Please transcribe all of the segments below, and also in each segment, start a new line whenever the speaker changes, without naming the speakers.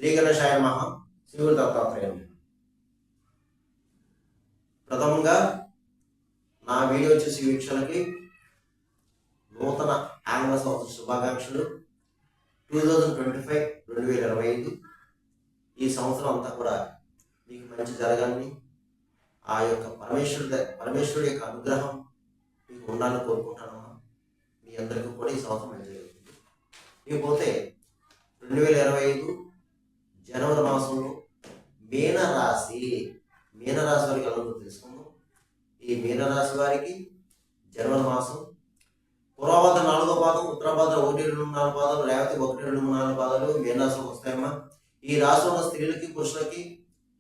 శ్రీ గణేశాయ నమః. శ్రీ దత్తాత్రేయ. ప్రథమంగా నా వీడియో చూసి వీక్షలకి నూతన ఆంగ్ల సంవత్సర శుభాకాంక్షలు. 2025 ఈ సంవత్సరం అంతా కూడా మీకు మంచి జరగాలని, ఆ యొక్క పరమేశ్వరుడి యొక్క అనుగ్రహం మీకు ఉండాలని కోరుకుంటానమ్మా. మీ అందరికీ కూడా ఈ సంవత్సరం మంచి జరుగుతుంది. ఇకపోతే 2025 జనవరి మాసంలో మీనరాశి వారికి ఎలా తెలుసుకుందాం. ఈ మీనరాశి వారికి జనవరి మాసం పూర్వభాద్ర 4వ పాదం, ఉత్తరాభాద్ర 1, 2, 4 పాదాలు, రేవతి 1, 2, 3, 4 పాదాలు మీనరాశిలోకి వస్తాయమ్మా. ఈ రాశిలో ఉన్న స్త్రీలకి పురుషులకి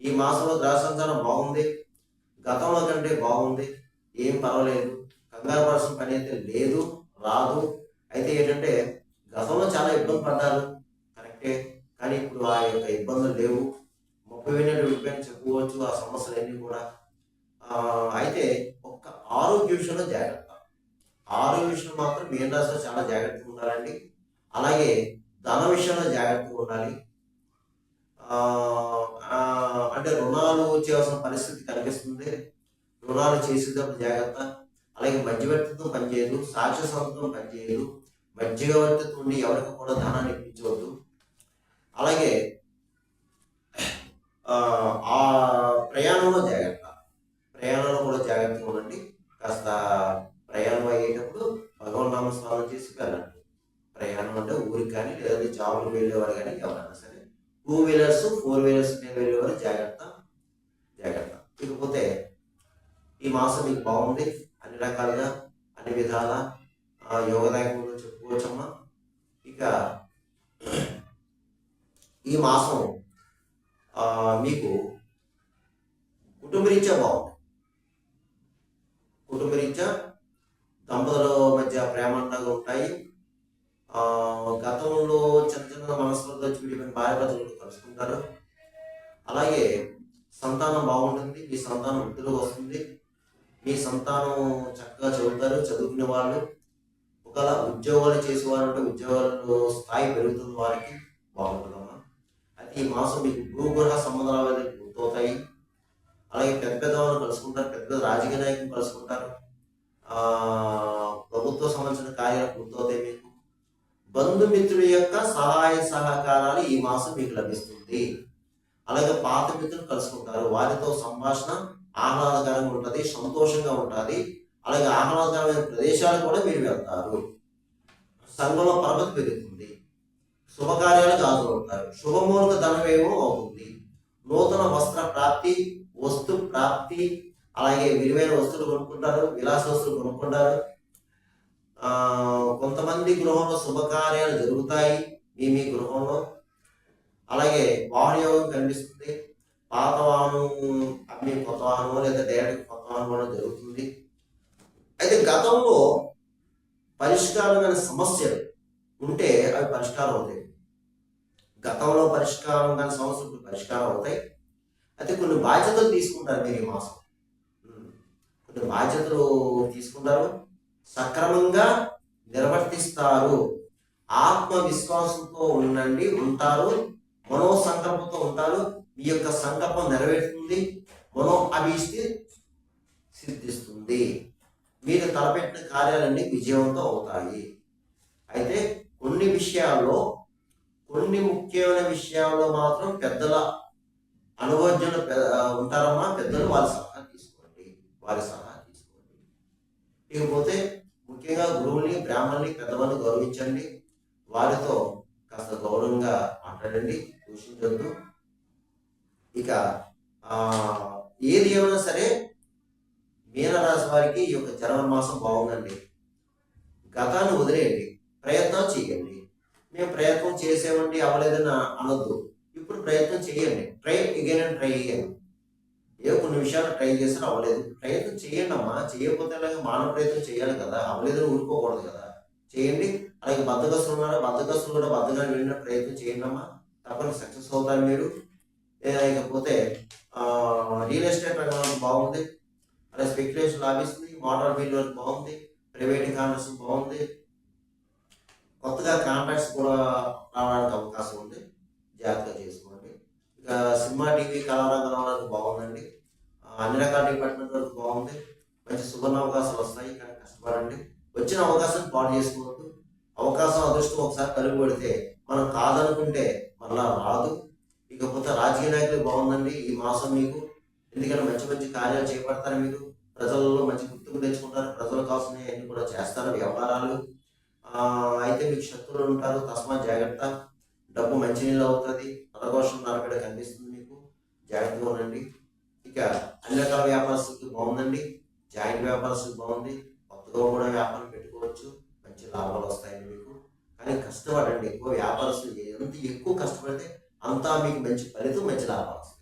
ఈ మాసంలో గ్రహ సంచారం బాగుంది, గతంలో కంటే బాగుంది, ఏం పర్వాలేదు, కంగారు పడాల్సిన పని అయితే లేదు, రాదు. అయితే ఏంటంటే గతంలో చాలా ఇబ్బంది పడ్డారు, కరెక్టే, కానీ ఇప్పుడు ఆ యొక్క ఇబ్బందులు లేవు, 30,000 విడిపోయిన చెప్పుకోవచ్చు ఆ సమస్యలన్నీ కూడా. అయితే ఒక్క ఆరోగ్య విషయంలో జాగ్రత్త. ఆరోగ్య విషయంలో మాత్రం మీన రాశిలో చాలా జాగ్రత్తగా ఉండాలండి. అలాగే ధన విషయంలో జాగ్రత్తగా ఉండాలి. అంటే రుణాలు చేయవలసిన పరిస్థితి కనిపిస్తుంది, రుణాలు చేసేటప్పుడు జాగ్రత్త. అలాగే మధ్యవర్తిత్వం పనిచేయదు, సాక్ష్య సంతకం పనిచేయదు, మధ్యవర్తిత్వం ఉండి ఎవరికి కూడా ధనాన్ని ఇప్పించవద్దు. అలాగే ఆ ప్రయాణంలో జాగ్రత్త, ప్రయాణంలో కూడా జాగ్రత్తగా ఉండండి. కాస్త ప్రయాణం అయ్యేటప్పుడు భగవన్ నామ స్నానం చేసి వెళ్ళండి. ప్రయాణం అంటే ఊరికి కానీ లేదంటే జాబులు వెళ్ళేవారు కానీ ఎవరైనా సరే 2 వీలర్స్ 4 వీలర్స్ మీద వెళ్ళేవారు జాగ్రత్త. ఇకపోతే ఈ మాసం మీకు బాగుంది, అన్ని రకాలుగా అన్ని విధాల యోగదాయకంగా చెప్పుకోవచ్చమ్మా. ఇక ఈ మాసం మీకు కుటుంబరీత్యా బాగుంది. కుటుంబరీత్యా దంపతుల మధ్య ప్రేమగా ఉంటాయి. గతంలో చిన్న మనసులతో విడిపోయిన భార్యాభర్తలు కలుసుకుంటారు. అలాగే సంతానం బాగుంటుంది, మీ సంతానం వృద్ధిలోకి వస్తుంది, మీ సంతానం చక్కగా చదువుతారు. చదువుకునే వాళ్ళు ఒకవేళ ఉద్యోగాలు చేసేవారు అంటే ఉద్యోగాలలో స్థాయి పెరుగుతుంది, వారికి బాగుంటుందమ్మా. అయితే ఈ మాసం మీకు భూగ్రహ సంబంధాలు పూర్తవుతాయి. అలాగే పెద్ద వాళ్ళని కలుసుకుంటారు, పెద్ద రాజకీయ నాయకులు కలుసుకుంటారు, ప్రభుత్వ సంబంధించిన కార్యాలు పూర్తవుతాయి. మీకు బంధుమిత్రుల యొక్క సహాయ సహకారాలు ఈ మాసం మీకు లభిస్తుంది. అలాగే పాత మిత్రులు కలుసుకుంటారు, వారితో సంభాషణ ఆహ్లాదకరంగా ఉంటుంది, సంతోషంగా ఉంటుంది. అలాగే ఆహ్లాదకరమైన ప్రదేశాలు కూడా మీరు వెళ్తారు. సంఘంలో పరపతి పెరుగుతుంది, శుభకార్యాలకు హాజరవుతారు, శుభమూలక ధనమేమో అవుతుంది. నూతన వస్త్ర ప్రాప్తి, వస్తు ప్రాప్తి, అలాగే విలువైన వస్తువులు కొనుక్కుంటారు, విలాస వస్తువులు కొనుక్కుంటారు. కొంతమంది గృహంలో శుభకార్యాలు జరుగుతాయి మీ గృహంలో. అలాగే వాహన యోగం కనిపిస్తుంది, పాత వాహనం అన్ని కొత్త వాహనం లేదా డైరెక్ట్ కొత్త వాహనం కూడా జరుగుతుంది. అయితే గతంలో పరిష్కారమైన సమస్యలు ఉంటే అవి పరిష్కారం అవుతాయి. గతంలో పరిష్కారం కాని సమస్యలు పరిష్కారం అవుతాయి. అయితే కొన్ని బాధ్యతలు తీసుకుంటారు మీరు ఈ మాసం, కొన్ని బాధ్యతలు తీసుకుంటారు, సక్రమంగా నిర్వర్తిస్తారు. ఆత్మవిశ్వాసంతో ఉంటారు, మనో సంకల్పంతో ఉంటారు. మీ యొక్క సంకల్పం నెరవేరుతుంది, మనో అభీష్టి సిద్ధిస్తుంది, మీరు తలపెట్టిన కార్యాలన్నీ విజయవంతం అవుతాయి. అయితే కొన్ని ముఖ్యమైన విషయాల్లో మాత్రం పెద్దల అనుభవజ్ఞులు ఉంటారమ్మా. పెద్దలు వారి సలహా తీసుకోండి. ఇకపోతే ముఖ్యంగా గురువుని, బ్రాహ్మణుని, పెద్దవాళ్ళని గౌరవించండి. వారితో కాస్త గౌరవంగా మాట్లాడండి, దూషించొద్దు. ఇక ఏది ఏమైనా సరే మీనరాశి వారికి ఈ యొక్క జనవరి మాసం బాగుందండి. గతాన్ని వదిలేయండి, ప్రయత్నాలు చేయండి. మేము ప్రయత్నం చేసేవండి అవ్వలేదని అనొద్దు. ఇప్పుడు ప్రయత్నం చేయండి, try again and try again. కొన్ని విషయాలు ట్రై చేస్తే అవ్వలేదు, ప్రయత్నం చేయండి అమ్మా. చేయకపోతే అలాగే మానవ ప్రయత్నం చేయాలి కదా, అవ్వలేదని ఊరుకోకూడదు కదా, చేయండి. అలాగే బద్దకస్తులు ఉన్నారా, బద్దకస్తులు కూడా బద్దగా వెళ్ళిన ప్రయత్నం చేయండి అమ్మా, తప్పని సక్సెస్ అవుతారు మీరు. ఇకపోతే రియల్ ఎస్టేట్ రంగం బాగుంది, అలాగే స్పెక్యులేషన్ లాభిస్తుంది, మోటార్ బిల్లు బాగుంది, ప్రైవేట్ కాంట్రాక్ట్స్ బాగుంది, కొత్తగా కాంట్రాక్ట్స్ కూడా రావడానికి అవకాశం ఉంది. జాగ్రత్తగా చేసుకోండి. ఇక సినిమా, టీవీ, కళారంగం వరకు బాగుందండి. అన్ని రకాల డిపార్ట్మెంట్ వరకు బాగుంది. మంచి సువర్ణ అవకాశాలు వస్తాయి, కానీ కష్టపడండి. వచ్చిన అవకాశం పాడు చేసుకోవద్దు. అవకాశం, అదృష్టం ఒకసారి కలుగు పెడితే మనం కాదనుకుంటే మళ్ళా రాదు. ఇకపోతే రాజకీయ నాయకులు బాగుందండి ఈ మాసం మీకు. ఎందుకంటే మంచి మంచి కార్యాలు చేపడతారు మీరు. ప్రజల్లో మంచి గుర్తింపు తెచ్చుకుంటారు. ప్రజలు కావాల్సినవి అన్ని కూడా చేస్తారు. వ్యవహారాలు అయితే మీకు శత్రువులు ఉంటారు, తస్మా జాగ్రత్త. డబ్బు మంచినీళ్ళు అవుతుంది. నరకోశం నరకడ కనిపిస్తుంది మీకు, జాగ్రత్తగా ఉండండి. ఇక అన్ని రకాల వ్యాపారస్తులకు బాగుందండి. జాయింట్ వ్యాపారస్తులకు బాగుంది. కొత్తగా కూడా వ్యాపారం పెట్టుకోవచ్చు. మంచి లాభాలు వస్తాయండి మీకు. కానీ కష్టపడండి. ఎక్కువ వ్యాపారస్తులు ఎంత ఎక్కువ కష్టపడితే అంతా మీకు మంచి ఫలితం, మంచి లాభాలు వస్తాయి.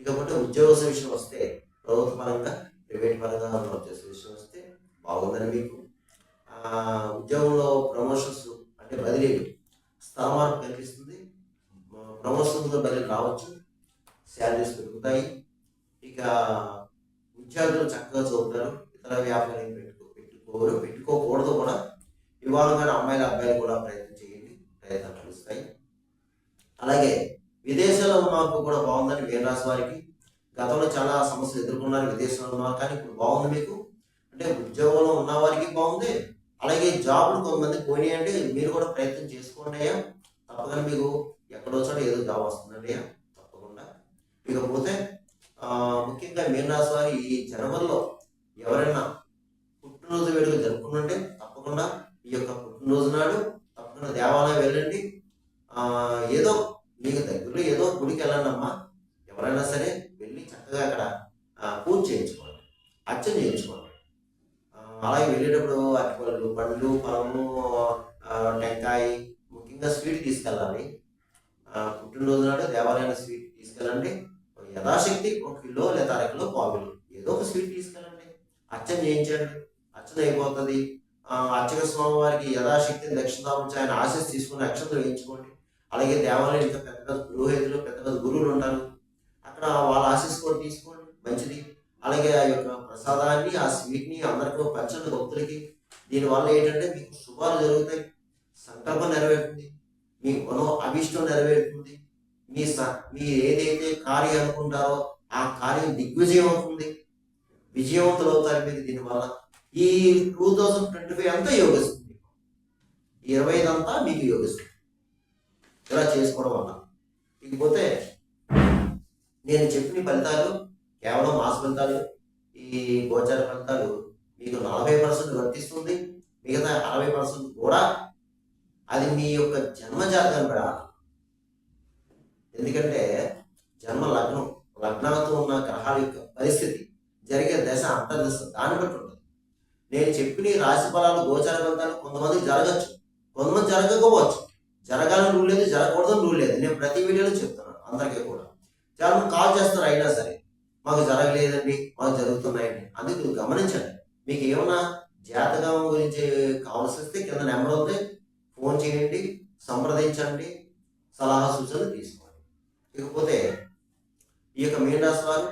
ఇకపోతే ఉద్యోగ విషయం వస్తే ప్రభుత్వ పరంగా, ప్రైవేట్ పరంగా చేసే విషయం వస్తే బాగుందని మీకు. ఉద్యోగంలో ప్రమోషన్స్ అంటే బదిలీలు, స్థల మార్పు కనిపిస్తుంది. ప్రమోషన్స్లో బదిలీలు రావచ్చు. శాలరీస్ పెరుగుతాయి. ఇక విద్యార్థులు చక్కగా చదువుతారు. ఇతర వ్యాపారం పెట్టుకోకూడదు కూడా. వివాహంగా అమ్మాయిలు అబ్బాయిలు కూడా ప్రయత్నం చేయండి, ప్రయత్నాలు కలుస్తాయి. అలాగే విదేశాల్లో మాకు కూడా బాగుందని మీనరాశి వారికి. గతంలో చాలా సమస్యలు ఎదుర్కొన్నారు విదేశాల్లో ఉన్నారు, కానీ ఇప్పుడు బాగుంది మీకు. అంటే ఉద్యోగంలో ఉన్న వారికి బాగుంది. అలాగే జాబ్లు కొంతమంది పోయినాయి అంటే మీరు కూడా ప్రయత్నం చేసుకోండి అయ్యా. తప్పకుండా మీకు ఎక్కడో చోట ఏదో జాబ్ వస్తుందండి అయ్యా, తప్పకుండా. ఇకపోతే ముఖ్యంగా మీనరాశి వారి ఈ జనవరిలో ఎవరైనా పుట్టినరోజు వేడుక జరుపుకుంటుంటే తప్పకుండా ఈ యొక్క పుట్టినరోజు నాడు తప్పకుండా దేవాలయం వెళ్ళండి. ఏదో మీకు దగ్గరలో ఏదో గుడికి వెళ్ళండి అమ్మా. ఎవరైనా సరే వెళ్ళి చక్కగా అక్కడ పూజ చేయించుకోండి, అర్చన చేయించుకోండి. అలాగే వెళ్ళేటప్పుడు అరటిపళ్ళు, పండ్లు, పழము, టెంకాయ, ముఖ్యంగా స్వీట్ తీసుకెళ్ళాలి. పుట్టినరోజు నాడు దేవాలయానికి స్వీట్ తీసుకెళ్ళండి. యథాశక్తి 1 కిలో లేదా 1/2 కిలో, 1/4 కిలో ఏదో ఒక స్వీట్ తీసుకెళ్ళండి. అర్చన చేయించండి, అర్చన అయిపోతుంది. అర్చక స్వామి వారికి యథాశక్తి దక్షిణాంశ ఆయన ఆశీస్సు తీసుకుని అక్షతలు వేయించుకోండి. అలాగే దేవాలయం ఇంకా పెద్ద పెద్ద పురోహితులు, పెద్ద పెద్ద గురువులు ఉంటారు, అక్కడ వాళ్ళ ఆశీస్సు కూడా తీసుకోండి, మంచిది. అలాగే ఆ యొక్క ప్రసాదాన్ని, ఆ స్వీట్ని అందరికీ పంచండి భక్తులకి. దీనివల్ల ఏంటంటే మీకు శుభాలు జరుగుతాయి, సంకల్పం నెరవేరుతుంది, మీ అభిష్టం నెరవేరుతుంది. మీ ఏదైతే కార్యం అనుకుంటారో ఆ కార్యం దిగ్విజయం అవుతుంది, విజయవంతులు అవుతారు మీరు దీనివల్ల. ఈ 2025 అంతా యోగిస్తుంది, 25 అంతా మీకు యోగిస్తుంది ఇలా చేసుకోవడం వల్ల. ఇకపోతే నేను చెప్పిన ఫలితాలు కేవలం మాస ఫలితాలు. ఈ గోచార ఫలితాలు మీకు 40% వర్తిస్తుంది. మిగతా 60% కూడా అది మీ యొక్క జన్మజాతకం పడాలి. ఎందుకంటే జన్మ లగ్నాలతో ఉన్న గ్రహాల యొక్క పరిస్థితి, జరిగే దశ, అంతర్దశ దాన్ని బట్టి ఉంటుంది. నేను చెప్పిన రాశి ఫలాలు, గోచార ఫలితాలు కొంతమందికి జరగచ్చు, కొంతమంది జరగకపోవచ్చు. జరగాలని రూల్ లేదు, జరగకూడదని రూల్ లేదు. నేను ప్రతి వీడియోలో చెప్తున్నాను అందరికీ కూడా. చాలా మంది కాల్ చేస్తారు, అయినా సరే మాకు జరగలేదండి, మాకు జరుగుతున్నాయండి. అందుకు గమనించండి. మీకు ఏమైనా జాతకం గురించి కావాల్సి వస్తే కింద నెంబర్ ఉంది, ఫోన్ చేయండి, సంప్రదించండి, సలహా సూచనలు తీసుకోండి. ఇకపోతే ఈ యొక్క మీనరాశి వారు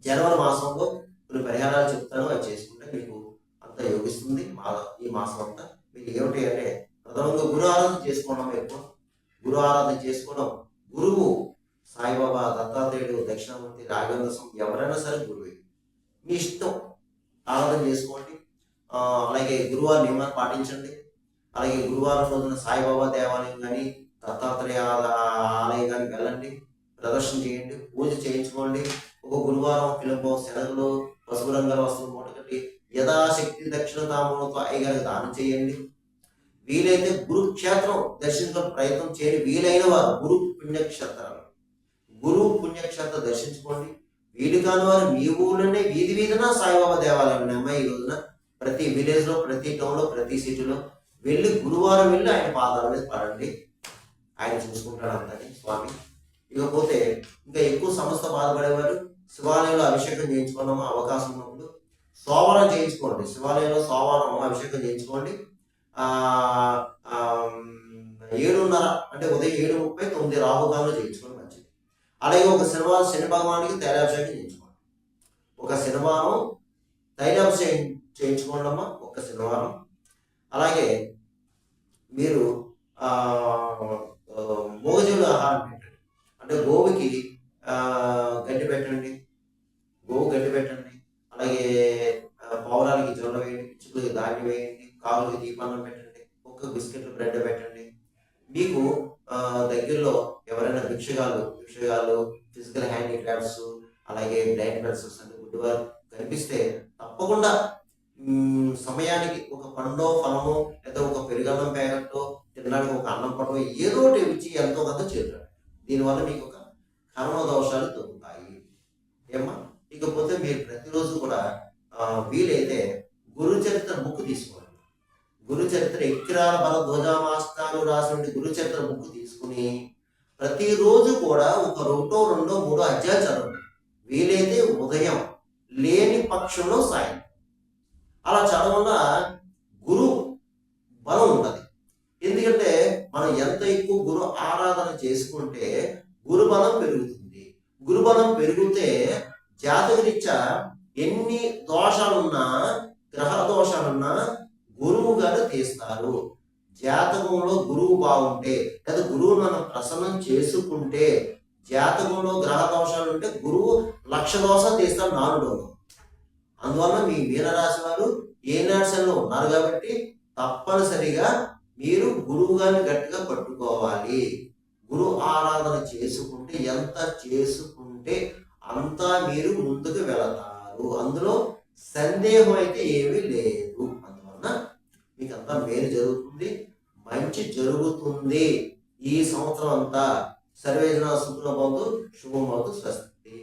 జనవరి మాసంలో కొన్ని పరిహారాలు చెప్తాను, అవి చేసుకుంటే మీకు అంతా యోగిస్తుంది. ఈ మాసం అంతా మీకు ఏమిటి అంటే ప్రధానంగా గురు ఆరాధన చేసుకోవడం. ఎక్కువ గురు ఆరాధన చేసుకోవడం. గురువు సాయిబాబా, దత్తాత్రేయుడు, దక్షిణామూర్తి, రాఘవేంద్ర స్వామి ఎవరైనా సరే గురువే, మీ ఇష్టం ఆరాధన చేసుకోండి. అలాగే గురువారం నియమాన్ని పాటించండి. అలాగే గురువారం రోజున సాయిబాబా దేవాలయం కానీ, దత్తాత్రేయ ఆలయం కానీ వెళ్ళండి, ప్రదర్శన చేయండి, పూజ చేయించుకోండి. ఒక గురువారం పిలుపు శనగలు, పసుపు రంగుల వస్తువులు మూటకట్టి యథాశక్తి దక్షిణ తాంబూలంతో అయ్యగారికి దానం చేయండి. వీలైతే గురుక్షేత్రం దర్శించుకునే ప్రయత్నం చేయండి. వీలైన వారు గురు పుణ్యక్షేత్రం దర్శించుకోండి. వీలు కాని వారు మీ ఊళ్ళోనే వీధి వీధిన సాయిబాబా దేవాలయం ఉన్నాయమ్మా. ఈ రోజున ప్రతి విలేజ్ లో, ప్రతి టౌన్ లో, ప్రతి సిటీలో వెళ్ళి గురువారం వెళ్ళి ఆయన పాదాల మీద పడండి, ఆయన చూసుకుంటాడు అంతని స్వామి. ఇకపోతే ఇంకా ఎక్కువ సమస్య బాధపడేవారు శివాలయంలో అభిషేకం చేయించుకున్నామా, అవకాశం ఉన్నప్పుడు సోమవారం చేయించుకోండి. శివాలయంలో సోమవారం అభిషేకం చేయించుకోండి. 7:30 అంటే ఉదయం 7:30, 9 రాహుకాలంలో చేయించుకోండి, మంచిది. అలాగే ఒక శనివారం శని భగవానికి తైలాభిషేకం చేయించుకోండి. ఒక శనివారం తైలాభిషేకం చేయించుకోండి అమ్మా, ఒక శనివారం. అలాగే మీరు మూగజీవుల ఆహారం పెట్టండి. అంటే గోవుకి గడ్డి పెట్టండి, గోవు గడ్డి పెట్టండి. అలాగే పౌరాలకి జొన్న వేయండి, పిచ్చుకలకి ధాన్యం వేయండి, కావులకి దీపాన్నం పెట్టండి, కుక్క బిస్కెట్లు బ్రెడ్ పెట్టండి. మీకు దగ్గరలో ఎవరైనా భిక్షగాలు ఫిజికల్ హ్యాండిక్రాఫ్ట్స్ అలాగే బ్లైండ్ పర్సన్స్ అంటే గుడ్డివారు కనిపిస్తే తప్పకుండా సమయానికి ఒక పండో ఫలమో లేదా ఒక పెరుగన్నం ప్యాకెట్టో తినడానికి ఒక అన్నం పడవ ఏదో ఒకటి ఇచ్చి ఎంతో కొంత చేరుతాడు. దీనివల్ల మీకు ఒక కర్మ దోషాలు తగ్గుతాయి. ఏమా? ఇకపోతే మీరు ప్రతిరోజు కూడా వీలైతే గురు చరిత్ర బుక్ తీసుకోండి. గురు చరిత్ర ఎక్కిరాల భరద్వాజామాస్తాలు రాసిన గురు చరిత్ర బుక్ తీసుకుని ప్రతిరోజు కూడా ఒక 1, 2, 3 అధ్యాయాలు చదవండి. వీలైతే ఉదయం, లేని పక్షంలో సాయం. అలా చదవడం గురు బలం ఉంటుంది. ఎందుకంటే మనం ఎంత ఎక్కువ గురు ఆరాధన చేసుకుంటే గురు బలం పెరుగుతుంది. గురు బలం పెరిగితే జాతకరీత్యా ఎన్ని దోషాలున్నా, గ్రహ దోషాలున్నా గురువు గారు తీస్తారు. జాతకంలో గురువు బాగుంటే లేదా గురువు మనం ప్రసన్నం చేసుకుంటే, జాతకంలో గ్రహ దోషాలు ఉంటే గురువు 1,00,000 దోషాలు తీస్తాడు 4 రోజులు. అందువల్ల మీ మీనరాశి వారు ఏనాడ్సంలో ఉన్నారు కాబట్టి తప్పనిసరిగా మీరు గురువు గారిని గట్టిగా పట్టుకోవాలి. గురు ఆరాధన చేసుకుంటే ఎంత చేసుకుంటే అంతా మీరు ముందుకు వెళతారు. అందులో సందేహం అయితే ఏమీ లేదు. అందువల్ల మీకు అంతా మేలు జరుగుతుంది, మంచి జరుగుతుంది. ఈ సంవత్సరం అంతా సర్వేజన సుఖుల బంధు శుభమవుతూ స్వస్తి.